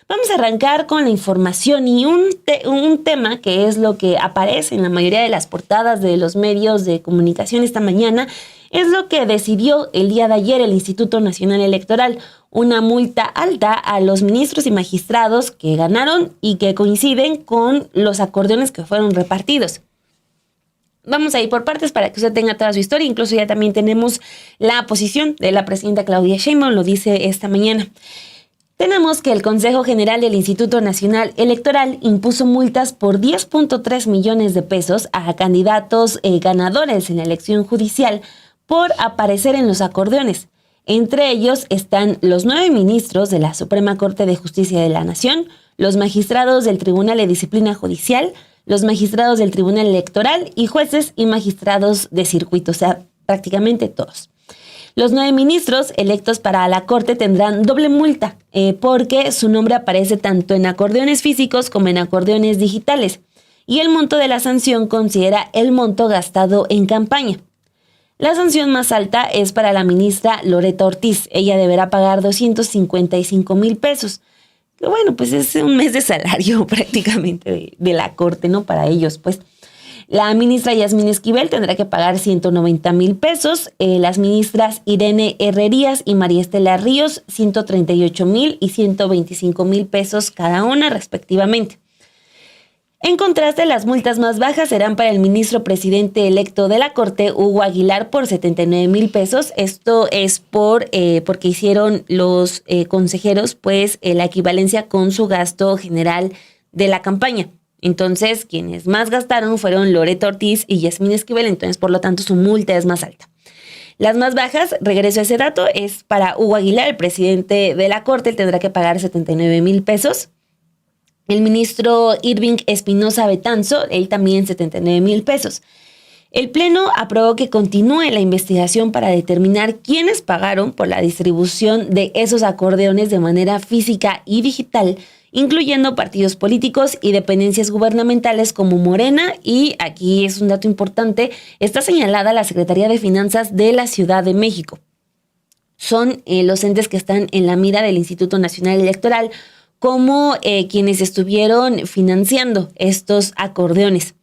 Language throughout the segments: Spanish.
Vamos a arrancar con la información y un tema que es lo que aparece en la mayoría de las portadas de los medios de comunicación esta mañana, es lo que decidió el día de ayer el Instituto Nacional Electoral, una multa alta a los ministros y magistrados que ganaron y que coinciden con los acordeones que fueron repartidos. Vamos a ir por partes para que usted tenga toda su historia, incluso ya también tenemos la posición de la presidenta Claudia Sheinbaum, lo dice esta mañana. Tenemos que el Consejo General del Instituto Nacional Electoral impuso multas por 10.3 millones de pesos a candidatos ganadores en la elección judicial por aparecer en los acordeones. Entre ellos están los 9 ministros de la Suprema Corte de Justicia de la Nación, los magistrados del Tribunal de Disciplina Judicial, los magistrados del Tribunal Electoral y jueces y magistrados de circuito, o sea, prácticamente todos. Los 9 ministros electos para la Corte tendrán doble multa porque su nombre aparece tanto en acordeones físicos como en acordeones digitales y el monto de la sanción considera el monto gastado en campaña. La sanción más alta es para la ministra Loretta Ortiz. Ella deberá pagar 255,000 pesos. Que bueno, pues es un mes de salario prácticamente de la Corte, ¿no? Para ellos, pues. La ministra Yasmín Esquivel tendrá que pagar 190,000 pesos. Las ministras Irene Herrerías y María Estela Ríos, 138,000 y 125,000 pesos cada una, respectivamente. En contraste, las multas más bajas serán para el ministro presidente electo de la Corte, Hugo Aguilar, por 79,000 pesos. Esto es porque hicieron los consejeros, pues, la equivalencia con su gasto general de la campaña. Entonces, quienes más gastaron fueron Loretta Ortiz y Yasmín Esquivel, entonces, por lo tanto, su multa es más alta. Las más bajas, regreso a ese dato, es para Hugo Aguilar, el presidente de la Corte, él tendrá que pagar 79,000 pesos. El ministro Irving Espinosa Betanzo, él también 79,000 pesos. El Pleno aprobó que continúe la investigación para determinar quiénes pagaron por la distribución de esos acordeones de manera física y digital, incluyendo partidos políticos y dependencias gubernamentales como Morena, y aquí es un dato importante, está señalada la Secretaría de Finanzas de la Ciudad de México. Son los entes que están en la mira del Instituto Nacional Electoral como quienes estuvieron financiando estos acordeones.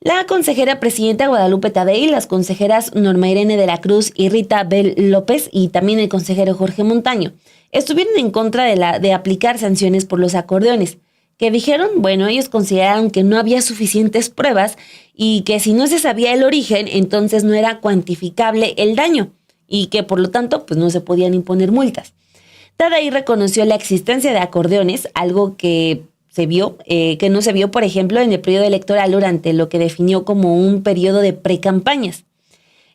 La consejera presidenta Guadalupe Tadei, las consejeras Norma Irene de la Cruz y Rita Bel López y también el consejero Jorge Montaño estuvieron en contra de aplicar sanciones por los acordeones, que dijeron, bueno, ellos consideraron que no había suficientes pruebas y que si no se sabía el origen, entonces no era cuantificable el daño y que por lo tanto pues no se podían imponer multas. Tadei reconoció la existencia de acordeones, algo que no se vio, por ejemplo, en el periodo electoral durante lo que definió como un periodo de precampañas.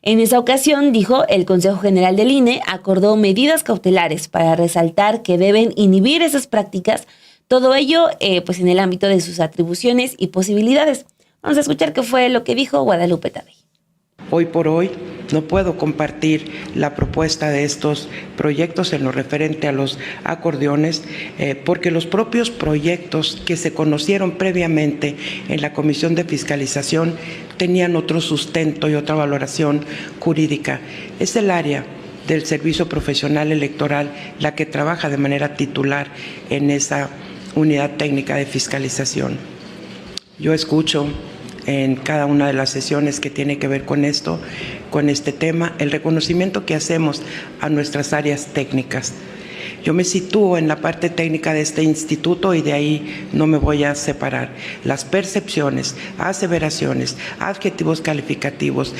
En esa ocasión, dijo, el Consejo General del INE acordó medidas cautelares para resaltar que deben inhibir esas prácticas, todo ello pues en el ámbito de sus atribuciones y posibilidades. Vamos a escuchar qué fue lo que dijo Guadalupe Tadei. Hoy por hoy no puedo compartir la propuesta de estos proyectos en lo referente a los acordeones porque los propios proyectos que se conocieron previamente en la Comisión de Fiscalización tenían otro sustento y otra valoración jurídica. Es el área del Servicio Profesional Electoral la que trabaja de manera titular en esa unidad técnica de fiscalización. Yo escucho en cada una de las sesiones que tiene que ver con esto, con este tema, el reconocimiento que hacemos a nuestras áreas técnicas. Yo me sitúo en la parte técnica de este instituto y de ahí no me voy a separar. Las percepciones, aseveraciones, adjetivos calificativos,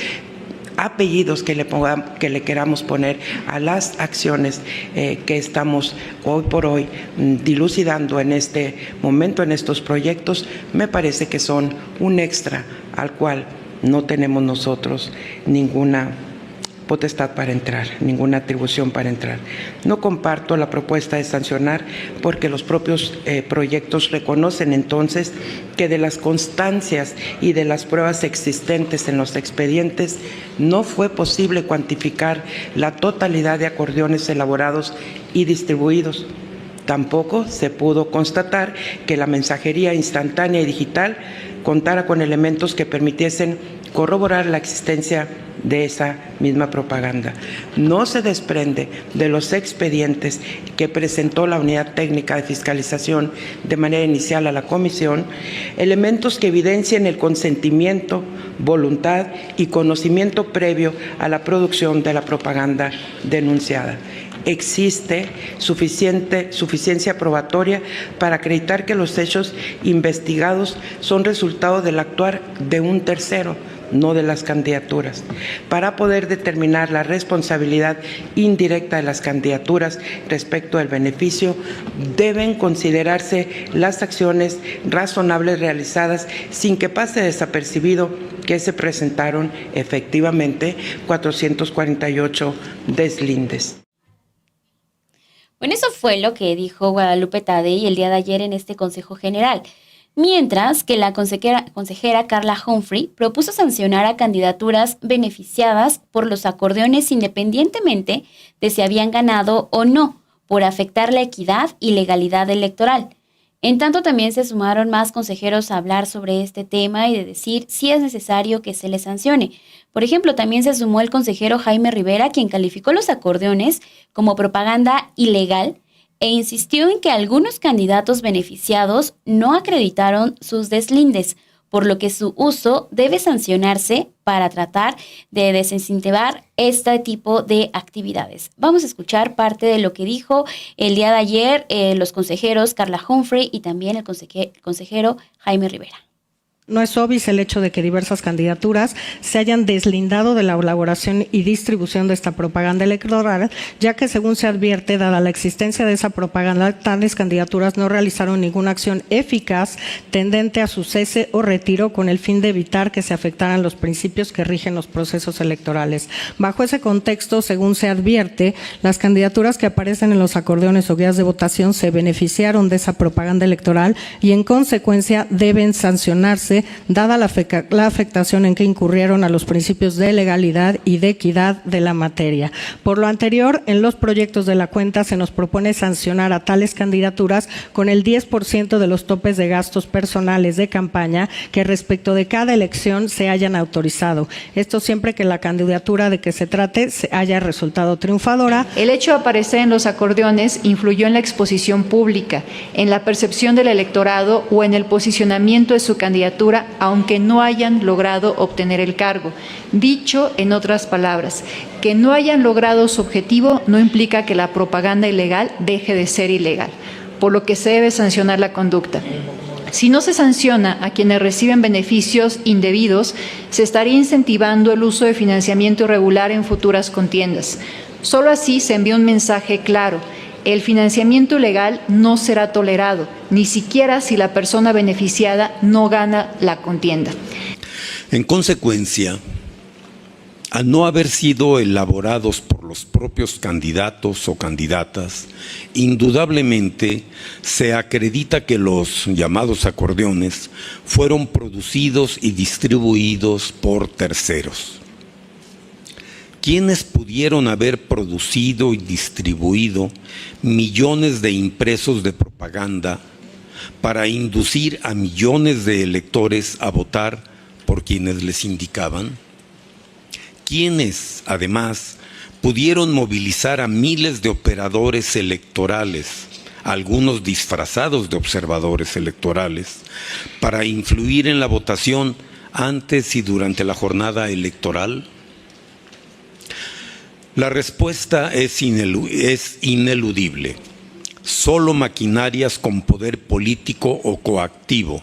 apellidos que le queramos poner a las acciones que estamos hoy por hoy dilucidando en este momento, en estos proyectos, me parece que son un extra al cual no tenemos nosotros ninguna potestad para entrar, ninguna atribución para entrar. No comparto la propuesta de sancionar porque los propios proyectos reconocen entonces que de las constancias y de las pruebas existentes en los expedientes no fue posible cuantificar la totalidad de acordeones elaborados y distribuidos. Tampoco se pudo constatar que la mensajería instantánea y digital contara con elementos que permitiesen corroborar la existencia de esa misma propaganda. No se desprende de los expedientes que presentó la Unidad Técnica de Fiscalización de manera inicial a la Comisión, elementos que evidencien el consentimiento, voluntad y conocimiento previo a la producción de la propaganda denunciada. Existe suficiencia probatoria para acreditar que los hechos investigados son resultado del actuar de un tercero, no de las candidaturas. Para poder determinar la responsabilidad indirecta de las candidaturas respecto del beneficio, deben considerarse las acciones razonables realizadas sin que pase desapercibido que se presentaron efectivamente 448 deslindes. Bueno, eso fue lo que dijo Guadalupe Tadei el día de ayer en este Consejo General. Mientras que la consejera Carla Humphrey propuso sancionar a candidaturas beneficiadas por los acordeones independientemente de si habían ganado o no, por afectar la equidad y legalidad electoral. En tanto, también se sumaron más consejeros a hablar sobre este tema y de decir si es necesario que se les sancione. Por ejemplo, también se sumó el consejero Jaime Rivera, quien calificó los acordeones como propaganda ilegal e insistió en que algunos candidatos beneficiados no acreditaron sus deslindes, por lo que su uso debe sancionarse para tratar de desincentivar este tipo de actividades. Vamos a escuchar parte de lo que dijo el día de ayer los consejeros Carla Humphrey y también el consejero Jaime Rivera. No es obvio el hecho de que diversas candidaturas se hayan deslindado de la elaboración y distribución de esta propaganda electoral, ya que según se advierte, dada la existencia de esa propaganda, tales candidaturas no realizaron ninguna acción eficaz tendente a su cese o retiro con el fin de evitar que se afectaran los principios que rigen los procesos electorales. Bajo ese contexto, según se advierte, las candidaturas que aparecen en los acordeones o guías de votación se beneficiaron de esa propaganda electoral y en consecuencia deben sancionarse dada la afectación en que incurrieron a los principios de legalidad y de equidad de la materia. Por lo anterior, en los proyectos de la cuenta se nos propone sancionar a tales candidaturas con el 10% de los topes de gastos personales de campaña que respecto de cada elección se hayan autorizado. Esto siempre que la candidatura de que se trate haya resultado triunfadora. El hecho de aparecer en los acordeones influyó en la exposición pública, en la percepción del electorado o en el posicionamiento de su candidatura, aunque no hayan logrado obtener el cargo. Dicho en otras palabras, que no hayan logrado su objetivo no implica que la propaganda ilegal deje de ser ilegal, por lo que se debe sancionar la conducta. Si no se sanciona a quienes reciben beneficios indebidos, se estaría incentivando el uso de financiamiento irregular en futuras contiendas. Solo así se envía un mensaje claro: el financiamiento ilegal no será tolerado, ni siquiera si la persona beneficiada no gana la contienda. En consecuencia, al no haber sido elaborados por los propios candidatos o candidatas, indudablemente se acredita que los llamados acordeones fueron producidos y distribuidos por terceros. ¿Quiénes pudieron haber producido y distribuido millones de impresos de propaganda para inducir a millones de electores a votar por quienes les indicaban? ¿Quiénes, además, pudieron movilizar a miles de operadores electorales, algunos disfrazados de observadores electorales, para influir en la votación antes y durante la jornada electoral? La respuesta es ineludible. Solo maquinarias con poder político o coactivo,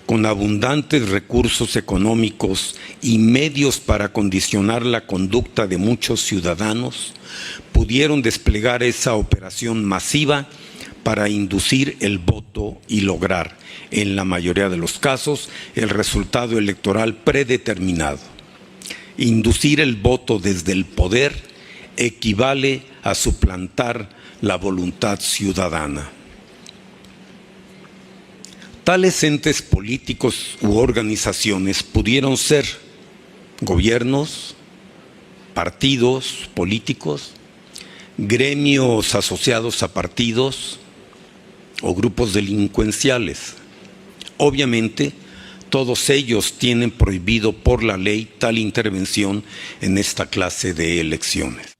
con abundantes recursos económicos y medios para condicionar la conducta de muchos ciudadanos, pudieron desplegar esa operación masiva para inducir el voto y lograr, en la mayoría de los casos, el resultado electoral predeterminado. Inducir el voto desde el poder equivale a suplantar la voluntad ciudadana. Tales entes políticos u organizaciones pudieron ser gobiernos, partidos políticos, gremios asociados a partidos o grupos delincuenciales. Obviamente, todos ellos tienen prohibido por la ley tal intervención en esta clase de elecciones.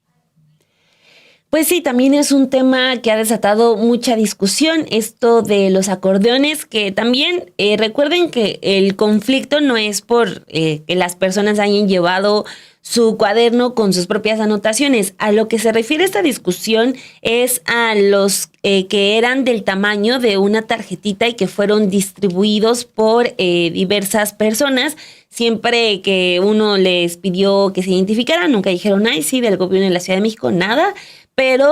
Pues sí, también es un tema que ha desatado mucha discusión, esto de los acordeones, que también recuerden que el conflicto no es por que las personas hayan llevado su cuaderno con sus propias anotaciones. A lo que se refiere esta discusión es a los que eran del tamaño de una tarjetita y que fueron distribuidos por diversas personas. Siempre que uno les pidió que se identificaran, nunca dijeron, ay, sí, del gobierno de la Ciudad de México, nada. Pero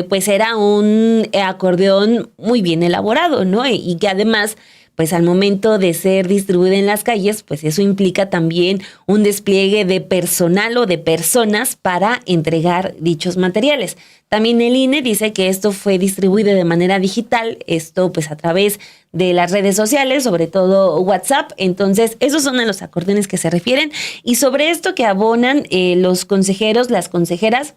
pues era un acordeón muy bien elaborado, ¿no? Y que además, pues al momento de ser distribuido en las calles, pues eso implica también un despliegue de personal o de personas para entregar dichos materiales. También el INE dice que esto fue distribuido de manera digital, esto pues a través de las redes sociales, sobre todo WhatsApp. Entonces, esos son a los acordeones que se refieren. Y sobre esto que abonan los consejeros, las consejeras,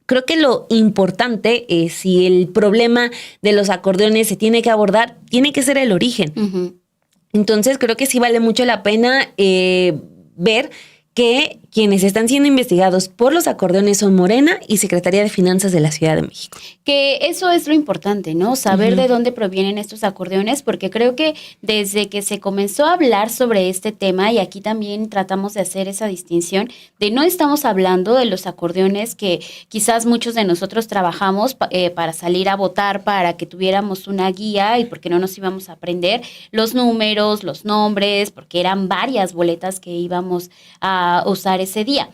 creo que lo importante, si el problema de los acordeones se tiene que abordar, tiene que ser el origen. Uh-huh. Entonces, creo que sí vale mucho la pena ver que quienes están siendo investigados por los acordeones son Morena y Secretaría de Finanzas de la Ciudad de México. Que eso es lo importante, ¿no? Saber de dónde provienen estos acordeones, porque creo que desde que se comenzó a hablar sobre este tema, y aquí también tratamos de hacer esa distinción, de no estamos hablando de los acordeones que quizás muchos de nosotros trabajamos para salir a votar, para que tuviéramos una guía y porque no nos íbamos a aprender los números, los nombres, porque eran varias boletas que íbamos a usar ese día.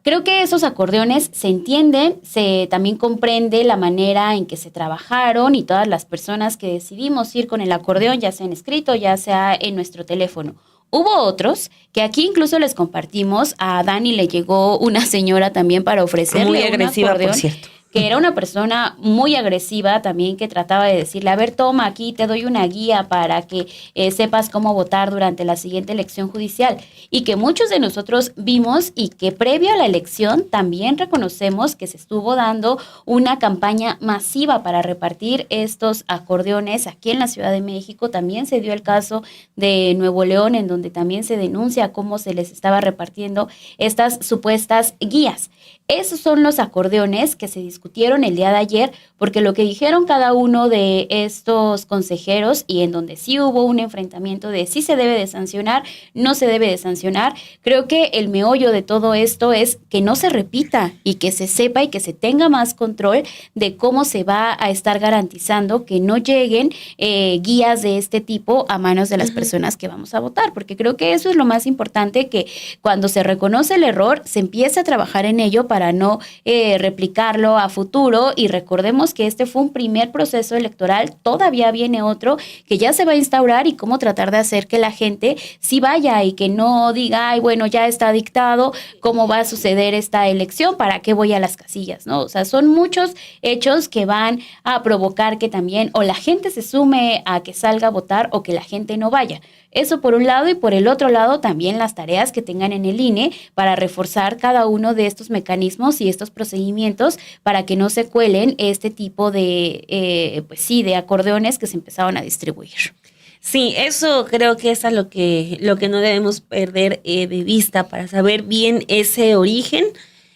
Creo que esos acordeones se entienden, se también comprende la manera en que se trabajaron y todas las personas que decidimos ir con el acordeón, ya sea en escrito, ya sea en nuestro teléfono. Hubo otros que aquí incluso les compartimos, a Dani le llegó una señora también para ofrecerle muy agresiva, un acordeón, por cierto, que era una persona muy agresiva también, que trataba de decirle, a ver, toma, aquí te doy una guía para que sepas cómo votar durante la siguiente elección judicial. Y que muchos de nosotros vimos y que previo a la elección también reconocemos que se estuvo dando una campaña masiva para repartir estos acordeones aquí en la Ciudad de México. También se dio el caso de Nuevo León, en donde también se denuncia cómo se les estaba repartiendo estas supuestas guías. Esos son los acordeones que se discutieron el día de ayer, porque lo que dijeron cada uno de estos consejeros, y en donde sí hubo un enfrentamiento de si se debe de sancionar, no se debe de sancionar, creo que el meollo de todo esto es que no se repita y que se sepa y que se tenga más control de cómo se va a estar garantizando que no lleguen guías de este tipo a manos de las personas que vamos a votar, porque creo que eso es lo más importante, que cuando se reconoce el error, se empiece a trabajar en ello para no replicarlo a futuro. Y recordemos que este fue un primer proceso electoral, todavía viene otro que ya se va a instaurar, y cómo tratar de hacer que la gente sí vaya y que no diga, ay, bueno, ya está dictado, ¿cómo va a suceder esta elección? ¿Para qué voy a las casillas? ¿No? O sea, son muchos hechos que van a provocar que también o la gente se sume a que salga a votar o que la gente no vaya. Eso por un lado, y por el otro lado también las tareas que tengan en el INE para reforzar cada uno de estos mecanismos y estos procedimientos para que no se cuelen este tipo de, de acordeones que se empezaron a distribuir. Sí, eso creo que es a lo que no debemos perder de vista para saber bien ese origen.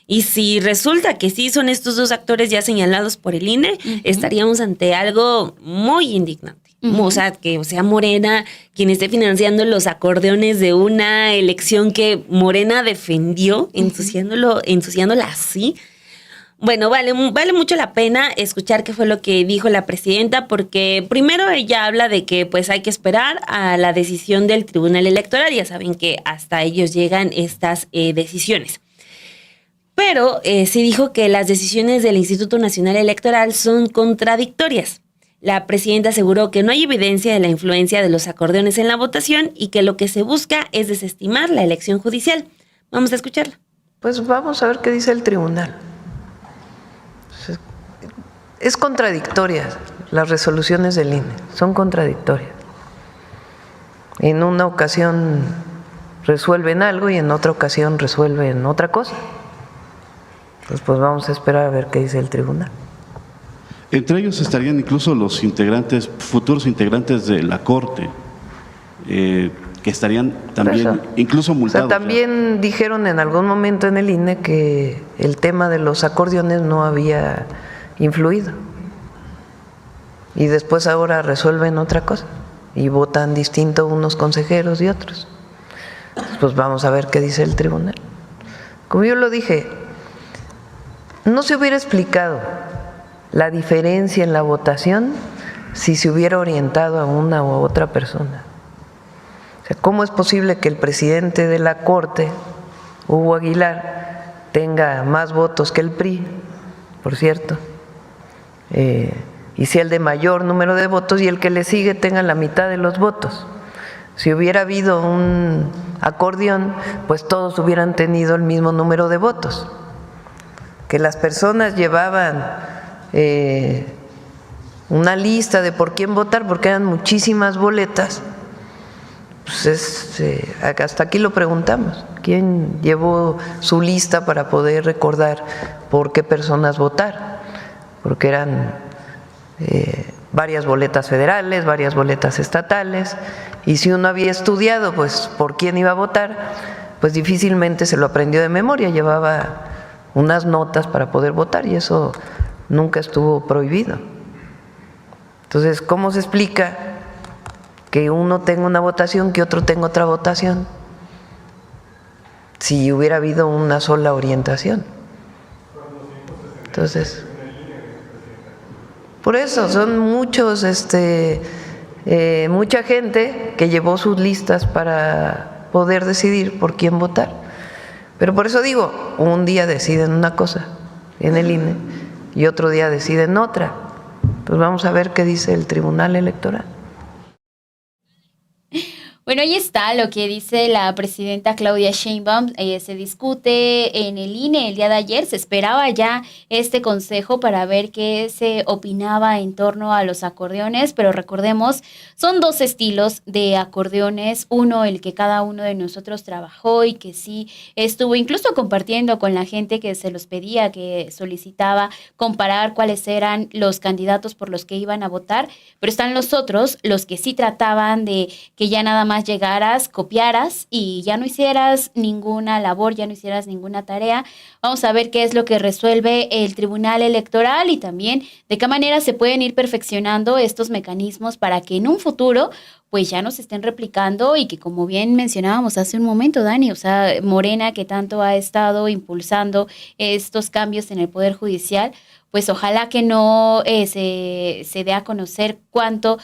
Y si resulta que sí son estos dos actores ya señalados por el INE, estaríamos ante algo muy indignante. O sea, que sea Morena quien esté financiando los acordeones de una elección que Morena defendió, ensuciándola así. Bueno, vale mucho la pena escuchar qué fue lo que dijo la presidenta, porque primero ella habla de que pues hay que esperar a la decisión del Tribunal Electoral. Ya saben que hasta ellos llegan estas decisiones. Pero sí dijo que las decisiones del Instituto Nacional Electoral son contradictorias. La presidenta aseguró que no hay evidencia de la influencia de los acordeones en la votación y que lo que se busca es desestimar la elección judicial. Vamos a escucharla. Pues vamos a ver qué dice el tribunal. Es contradictoria las resoluciones del INE, son contradictorias. En una ocasión resuelven algo y en otra ocasión resuelven otra cosa. Entonces, pues vamos a esperar a ver qué dice el tribunal. Entre ellos estarían incluso los futuros integrantes de la Corte. que estarían también Eso. incluso O sea, multados. también dijeron en algún momento en el INE que el tema de los acordeones no había influido. Y después ahora resuelven otra cosa y votan distinto unos consejeros y otros. Pues vamos a ver qué dice el tribunal. Como yo lo dije, no se hubiera explicado la diferencia en la votación si se hubiera orientado a una u otra persona. O sea, ¿cómo es posible que el presidente de la Corte, Hugo Aguilar, tenga más votos que el PRI, por cierto, y sea el de mayor número de votos, y el que le sigue tenga la mitad de los votos? Si hubiera habido un acordeón, pues todos hubieran tenido el mismo número de votos. Que las personas llevaban una lista de por quién votar, porque eran muchísimas boletas, pues hasta aquí lo preguntamos. ¿Quién llevó su lista para poder recordar por qué personas votar? Porque eran varias boletas federales, varias boletas estatales, y si uno había estudiado pues por quién iba a votar, pues difícilmente se lo aprendió de memoria, llevaba unas notas para poder votar y eso nunca estuvo prohibido. Entonces, ¿cómo se explica que uno tenga una votación, que otro tenga otra votación, si hubiera habido una sola orientación? Entonces, por eso son muchos, mucha gente que llevó sus listas para poder decidir por quién votar. Pero por eso digo, un día deciden una cosa en el INE y otro día deciden otra. Pues vamos a ver qué dice el Tribunal Electoral. Bueno, ahí está lo que dice la presidenta Claudia Sheinbaum. Se discute en el INE el día de ayer. Se esperaba ya este consejo para ver qué se opinaba en torno a los acordeones, pero recordemos, son dos estilos de acordeones. Uno, el que cada uno de nosotros trabajó y que sí estuvo incluso compartiendo con la gente que se los pedía, que solicitaba comparar cuáles eran los candidatos por los que iban a votar, pero están los otros, los que sí trataban de que ya nada más llegaras, copiaras y ya no hicieras ninguna labor, ya no hicieras ninguna tarea. Vamos a ver qué es lo que resuelve el Tribunal Electoral y también de qué manera se pueden ir perfeccionando estos mecanismos para que en un futuro pues ya no se estén replicando y que, como bien mencionábamos hace un momento, Dani, o sea, Morena, que tanto ha estado impulsando estos cambios en el Poder Judicial, pues ojalá que no se dé a conocer cuánto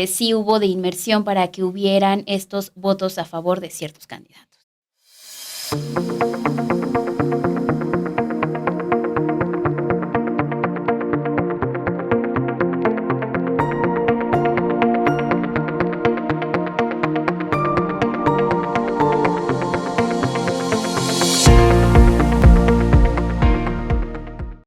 sí hubo de inmersión para que hubieran estos votos a favor de ciertos candidatos.